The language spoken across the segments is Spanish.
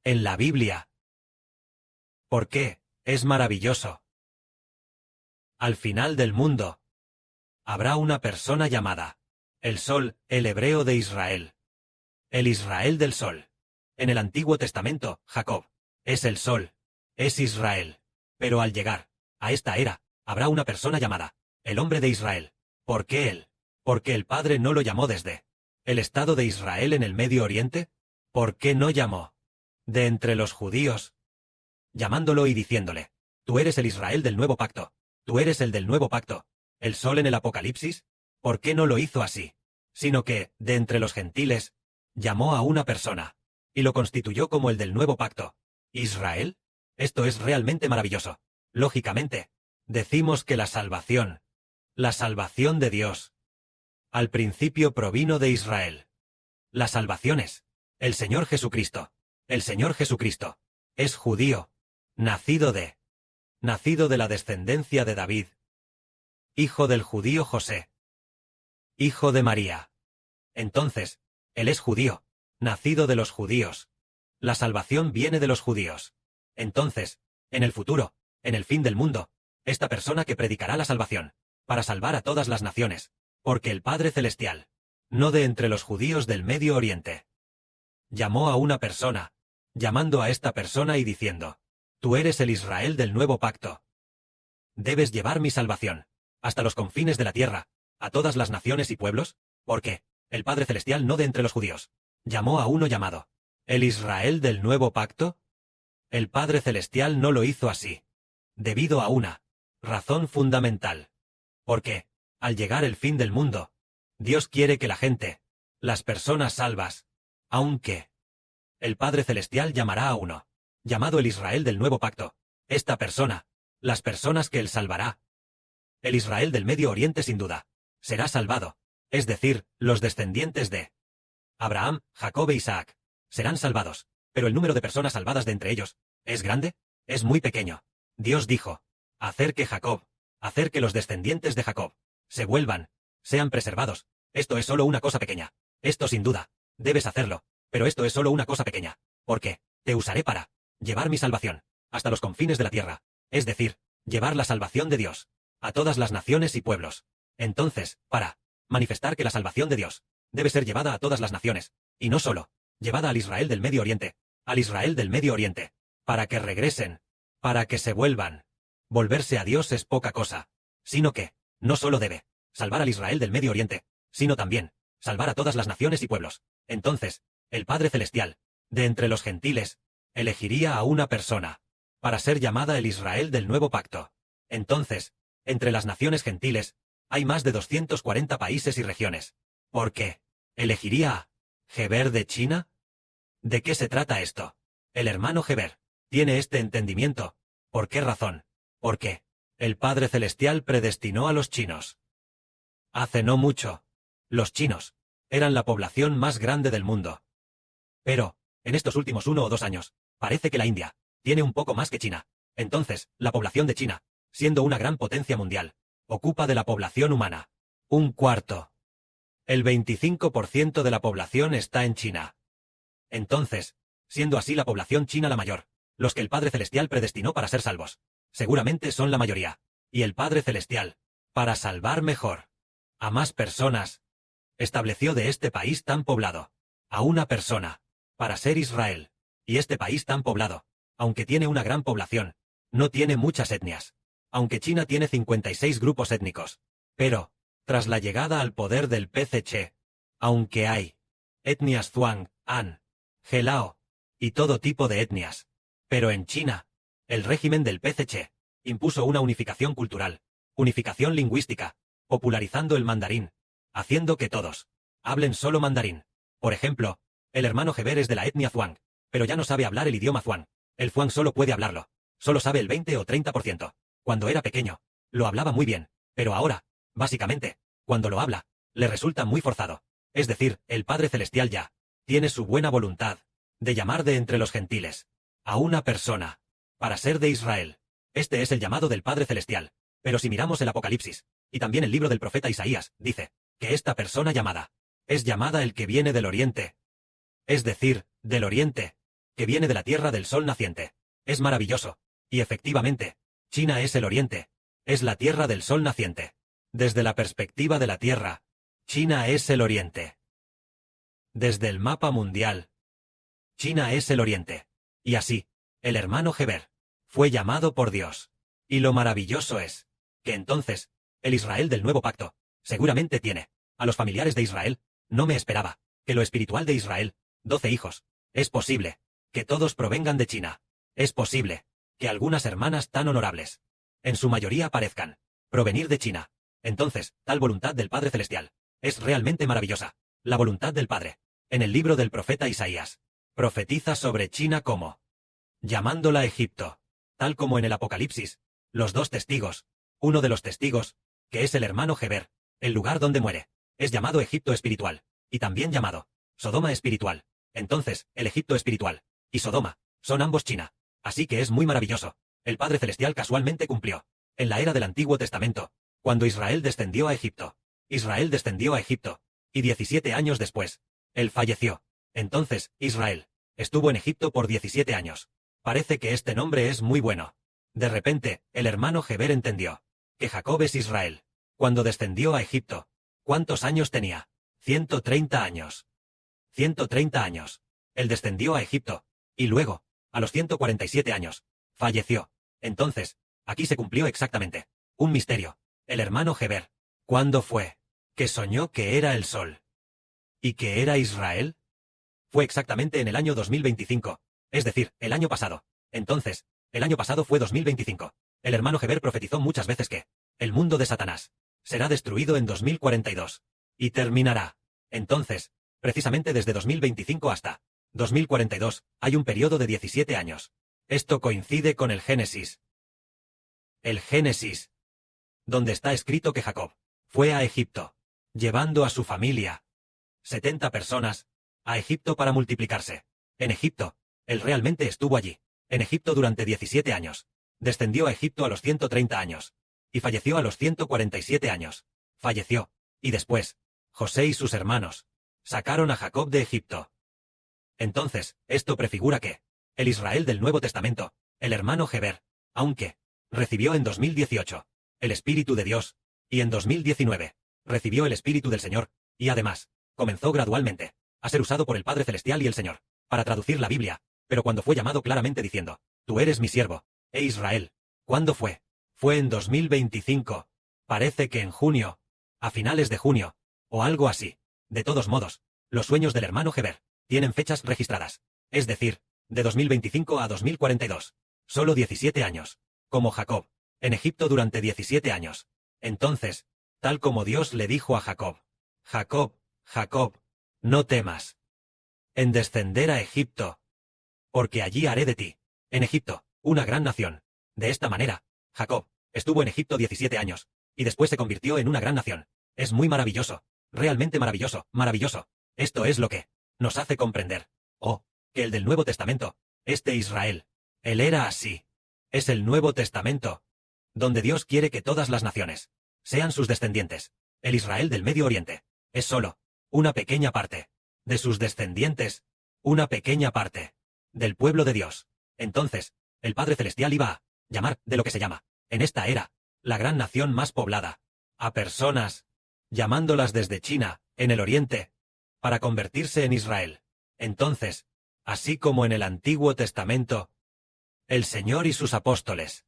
En la Biblia. ¿Por qué? Es maravilloso. Al final del mundo, habrá una persona llamada el Sol, el hebreo de Israel. El Israel del Sol. En el Antiguo Testamento, Jacob es el Sol, es Israel. Pero al llegar a esta era, habrá una persona llamada el hombre de Israel. ¿Por qué él? ¿Porque el Padre no lo llamó desde el Estado de Israel en el Medio Oriente? ¿Por qué no llamó de entre los judíos, llamándolo y diciéndole: tú eres el Israel del nuevo pacto, tú eres el del nuevo pacto, el Sol en el Apocalipsis? ¿Por qué no lo hizo así? Sino que, de entre los gentiles, llamó a una persona, y lo constituyó como el del nuevo pacto. ¿Israel? Esto es realmente maravilloso. Lógicamente, decimos que la salvación de Dios, al principio provino de Israel. La salvación es el Señor Jesucristo. El Señor Jesucristo es judío, nacido de la descendencia de David, hijo del judío José, hijo de María. Entonces, él es judío, nacido de los judíos. La salvación viene de los judíos. Entonces, en el futuro, en el fin del mundo, esta persona que predicará la salvación, para salvar a todas las naciones, porque el Padre Celestial, no de entre los judíos del Medio Oriente, llamó a una persona, llamando a esta persona y diciendo: tú eres el Israel del nuevo pacto. Debes llevar mi salvación hasta los confines de la tierra, a todas las naciones y pueblos, porque el Padre Celestial no de entre los judíos llamó a uno llamado el Israel del nuevo pacto. El Padre Celestial no lo hizo así, debido a una razón fundamental. Porque, al llegar el fin del mundo, Dios quiere que la gente, las personas salvas, aunque el Padre Celestial llamará a uno, llamado el Israel del nuevo pacto, esta persona, las personas que él salvará, el Israel del Medio Oriente sin duda, será salvado, es decir, los descendientes de Abraham, Jacob e Isaac, serán salvados, pero el número de personas salvadas de entre ellos, ¿es grande? Es muy pequeño. Dios dijo: hacer que los descendientes de Jacob se vuelvan, sean preservados. Esto es solo una cosa pequeña. Esto sin duda, debes hacerlo, pero esto es solo una cosa pequeña. Porque te usaré para llevar mi salvación hasta los confines de la tierra, es decir, llevar la salvación de Dios a todas las naciones y pueblos. Entonces, para manifestar que la salvación de Dios debe ser llevada a todas las naciones, y no solo llevada al Israel del Medio Oriente, para que regresen, para que se vuelvan. Volverse a Dios es poca cosa, sino que no solo debe salvar al Israel del Medio Oriente, sino también salvar a todas las naciones y pueblos. Entonces, el Padre Celestial, de entre los gentiles, elegiría a una persona para ser llamada el Israel del nuevo pacto. Entonces, entre las naciones gentiles, hay más de 240 países y regiones. ¿Por qué elegiría a Geber de China? ¿De qué se trata esto? El hermano Geber tiene este entendimiento. ¿Por qué razón? Porque el Padre Celestial predestinó a los chinos. Hace no mucho, los chinos eran la población más grande del mundo. Pero, en estos últimos 1 o 2 años, parece que la India tiene un poco más que China. Entonces, la población de China, siendo una gran potencia mundial, ocupa de la población humana un cuarto. El 25% de la población está en China. Entonces, siendo así la población china la mayor, los que el Padre Celestial predestinó para ser salvos, seguramente son la mayoría. Y el Padre Celestial, para salvar mejor a más personas, estableció de este país tan poblado a una persona, para ser Israel. Y este país tan poblado, aunque tiene una gran población, no tiene muchas etnias. Aunque China tiene 56 grupos étnicos. Pero, tras la llegada al poder del PCC, aunque hay etnias Zhuang, Han, Gelao, y todo tipo de etnias. Pero en China, el régimen del PCC impuso una unificación cultural, unificación lingüística, popularizando el mandarín, haciendo que todos hablen solo mandarín. Por ejemplo, el hermano Geber es de la etnia Zhuang, pero ya no sabe hablar el idioma Zhuang. El Zhuang solo puede hablarlo, solo sabe el 20 o 30%. Cuando era pequeño, lo hablaba muy bien, pero ahora, básicamente, cuando lo habla, le resulta muy forzado. Es decir, el Padre Celestial ya tiene su buena voluntad de llamar de entre los gentiles a una persona para ser de Israel. Este es el llamado del Padre Celestial. Pero si miramos el Apocalipsis, y también el libro del profeta Isaías, dice que esta persona llamada es llamada el que viene del oriente. Es decir, del oriente, que viene de la tierra del sol naciente. Es maravilloso. Y efectivamente, China es el oriente. Es la tierra del sol naciente. Desde la perspectiva de la tierra, China es el oriente. Desde el mapa mundial, China es el oriente. Y así, el hermano Heber fue llamado por Dios. Y lo maravilloso es que entonces, el Israel del nuevo pacto, seguramente tiene a los familiares de Israel. No me esperaba que lo espiritual de Israel, 12 hijos. Es posible que todos provengan de China. Es posible que algunas hermanas tan honorables, en su mayoría parezcan provenir de China. Entonces, tal voluntad del Padre Celestial es realmente maravillosa. La voluntad del Padre, en el libro del profeta Isaías, profetiza sobre China como llamándola Egipto, tal como en el Apocalipsis, los dos testigos, uno de los testigos, que es el hermano Heber, el lugar donde muere, es llamado Egipto espiritual, y también llamado Sodoma espiritual. Entonces, el Egipto espiritual y Sodoma son ambos China. Así que es muy maravilloso. El Padre Celestial casualmente cumplió, en la era del Antiguo Testamento, cuando Israel descendió a Egipto. Israel descendió a Egipto, y 17 años después, él falleció. Entonces, Israel estuvo en Egipto por 17 años. Parece que este nombre es muy bueno. De repente, el hermano Heber entendió que Jacob es Israel. Cuando descendió a Egipto, ¿cuántos años tenía? 130 años. 130 años. Él descendió a Egipto, y luego, a los 147 años, falleció. Entonces, aquí se cumplió exactamente un misterio. El hermano Heber, ¿cuándo fue que soñó que era el sol? ¿Y que era Israel? Fue exactamente en el año 2025, es decir, el año pasado. Entonces, el año pasado fue 2025. El hermano Heber profetizó muchas veces que el mundo de Satanás será destruido en 2042. Y terminará. Entonces, precisamente desde 2025 hasta 2042, hay un periodo de 17 años. Esto coincide con el Génesis. El Génesis, donde está escrito que Jacob fue a Egipto, llevando a su familia, 70 personas, a Egipto para multiplicarse. En Egipto, él realmente estuvo allí, en Egipto durante 17 años. Descendió a Egipto a los 130 años, y falleció a los 147 años. Falleció, y después, José y sus hermanos sacaron a Jacob de Egipto. Entonces, esto prefigura que el Israel del Nuevo Testamento, el hermano Heber, aunque recibió en 2018 el Espíritu de Dios, y en 2019 recibió el Espíritu del Señor, y además, comenzó gradualmente a ser usado por el Padre Celestial y el Señor para traducir la Biblia, pero cuando fue llamado claramente diciendo, tú eres mi siervo, Israel, ¿cuándo fue? Fue en 2025, parece que en junio, a finales de junio, o algo así. De todos modos, los sueños del hermano Heber tienen fechas registradas, es decir, de 2025 a 2042, solo 17 años, como Jacob, en Egipto durante 17 años. Entonces, tal como Dios le dijo a Jacob, Jacob, Jacob, no temas en descender a Egipto, porque allí haré de ti, en Egipto, una gran nación. De esta manera, Jacob estuvo en Egipto 17 años, y después se convirtió en una gran nación. Es muy maravilloso, realmente maravilloso, maravilloso. Esto es lo que nos hace comprender, que el del Nuevo Testamento, este Israel, él era así. Es el Nuevo Testamento, donde Dios quiere que todas las naciones sean sus descendientes. El Israel del Medio Oriente es solo una pequeña parte de sus descendientes, una pequeña parte del pueblo de Dios. Entonces, el Padre Celestial iba a llamar de lo que se llama, en esta era, la gran nación más poblada, a personas, llamándolas desde China, en el Oriente, para convertirse en Israel. Entonces, así como en el Antiguo Testamento, el Señor y sus apóstoles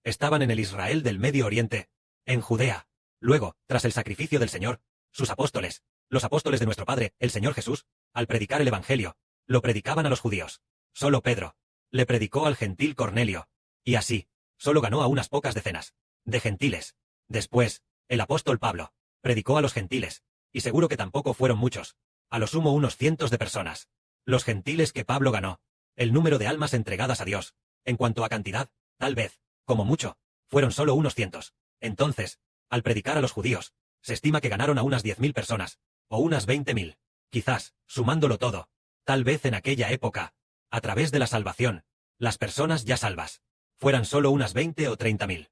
estaban en el Israel del Medio Oriente, en Judea. Luego, tras el sacrificio del Señor, sus apóstoles, los apóstoles de nuestro Padre, el Señor Jesús, al predicar el Evangelio, lo predicaban a los judíos. Solo Pedro le predicó al gentil Cornelio, y así, solo ganó a unas pocas decenas de gentiles. Después, el apóstol Pablo predicó a los gentiles, y seguro que tampoco fueron muchos, a lo sumo unos cientos de personas. Los gentiles que Pablo ganó, el número de almas entregadas a Dios, en cuanto a cantidad, tal vez, como mucho, fueron solo unos cientos. Entonces, al predicar a los judíos, se estima que ganaron a unas 10.000 personas, o unas 20.000, quizás, sumándolo todo, tal vez en aquella época, a través de la salvación, las personas ya salvas, fueran solo unas 20 o 30.000.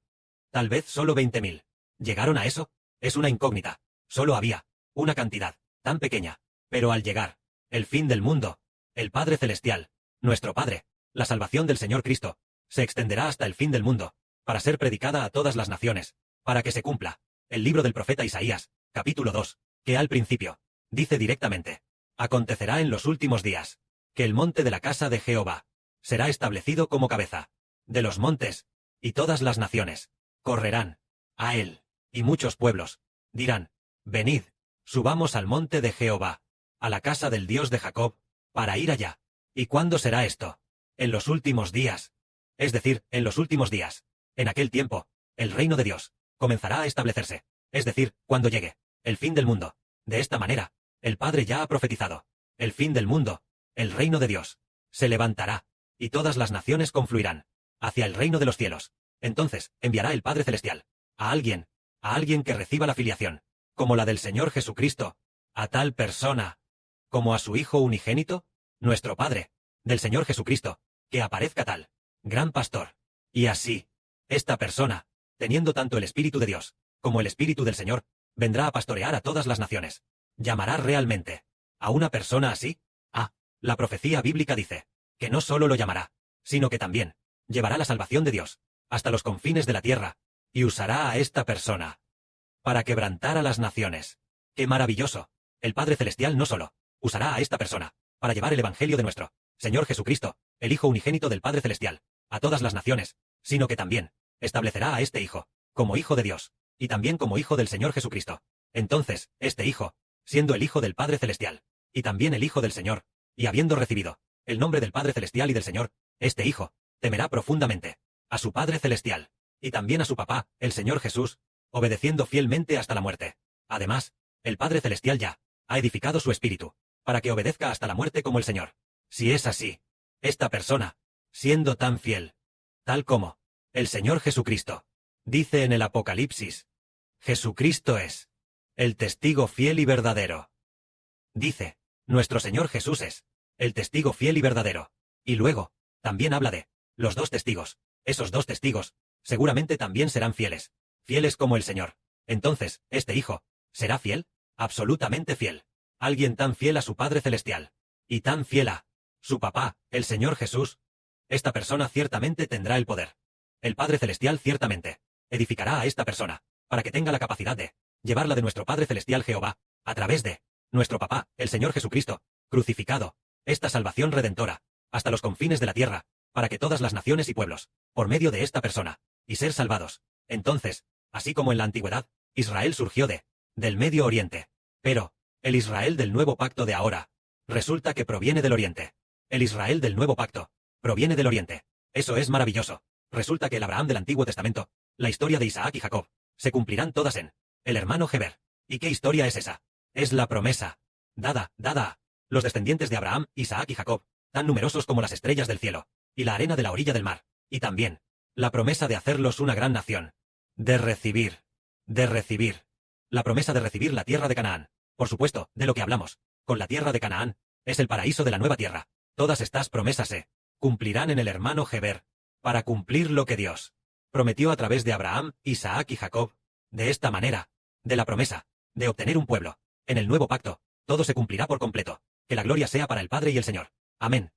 Tal vez solo 20.000. ¿Llegaron a eso? Es una incógnita. Solo había una cantidad tan pequeña, pero al llegar el fin del mundo, el Padre Celestial nuestro Padre, la salvación del Señor Cristo, se extenderá hasta el fin del mundo, para ser predicada a todas las naciones, para que se cumpla el libro del profeta Isaías, capítulo 2, que al principio dice directamente: acontecerá en los últimos días, que el monte de la casa de Jehová será establecido como cabeza de los montes, y todas las naciones correrán a él, y muchos pueblos dirán: venid, subamos al monte de Jehová, a la casa del Dios de Jacob, para ir allá. ¿Y cuándo será esto? En los últimos días. Es decir, en los últimos días. En aquel tiempo, el reino de Dios comenzará a establecerse. Es decir, cuando llegue el fin del mundo. De esta manera, el Padre ya ha profetizado: el fin del mundo, el reino de Dios, se levantará, y todas las naciones confluirán hacia el reino de los cielos. Entonces, enviará el Padre Celestial a alguien que reciba la filiación, como la del Señor Jesucristo, a tal persona, como a su Hijo unigénito, nuestro Padre, del Señor Jesucristo, que aparezca tal gran pastor. Y así, esta persona, teniendo tanto el Espíritu de Dios como el Espíritu del Señor, vendrá a pastorear a todas las naciones. ¿Llamará realmente a una persona así? La profecía bíblica dice que no solo lo llamará, sino que también llevará la salvación de Dios hasta los confines de la tierra, y usará a esta persona para quebrantar a las naciones. ¡Qué maravilloso! El Padre Celestial no solo usará a esta persona para llevar el Evangelio de nuestro Señor Jesucristo, el Hijo unigénito del Padre Celestial, a todas las naciones, sino que también establecerá a este Hijo como Hijo de Dios, y también como Hijo del Señor Jesucristo. Entonces, este Hijo, siendo el Hijo del Padre Celestial, y también el Hijo del Señor, y habiendo recibido el nombre del Padre Celestial y del Señor, este Hijo temerá profundamente a su Padre Celestial, y también a su Papá, el Señor Jesús, obedeciendo fielmente hasta la muerte. Además, el Padre Celestial ya ha edificado su espíritu, para que obedezca hasta la muerte como el Señor. Si es así, esta persona, siendo tan fiel, tal como el Señor Jesucristo dice en el Apocalipsis: Jesucristo es el testigo fiel y verdadero. Dice, nuestro Señor Jesús es el testigo fiel y verdadero. Y luego, también habla de los dos testigos. Esos dos testigos seguramente también serán fieles, fieles como el Señor. Entonces, ¿este Hijo será fiel? Absolutamente fiel. Alguien tan fiel a su Padre Celestial, y tan fiel a su Papá, el Señor Jesús. Esta persona ciertamente tendrá el poder. El Padre Celestial ciertamente edificará a esta persona, para que tenga la capacidad de llevarla de nuestro Padre Celestial Jehová, a través de nuestro Papá, el Señor Jesucristo, crucificado, esta salvación redentora, hasta los confines de la tierra, para que todas las naciones y pueblos, por medio de esta persona, y ser salvados. Entonces, así como en la antigüedad, Israel surgió del Medio Oriente. Pero, el Israel del nuevo pacto de ahora, resulta que proviene del Oriente. El Israel del nuevo pacto proviene del Oriente. Eso es maravilloso. Resulta que el Abraham del Antiguo Testamento, la historia de Isaac y Jacob, se cumplirán todas en el hermano Heber. ¿Y qué historia es esa? Es la promesa dada a los descendientes de Abraham, Isaac y Jacob, tan numerosos como las estrellas del cielo, y la arena de la orilla del mar, y también la promesa de hacerlos una gran nación, de recibir, la promesa de recibir la tierra de Canaán. Por supuesto, de lo que hablamos, con la tierra de Canaán, es el paraíso de la nueva tierra. Todas estas promesas se cumplirán en el hermano Heber, para cumplir lo que Dios prometió a través de Abraham, Isaac y Jacob. De esta manera, de la promesa de obtener un pueblo en el nuevo pacto, todo se cumplirá por completo. Que la gloria sea para el Padre y el Señor. Amén.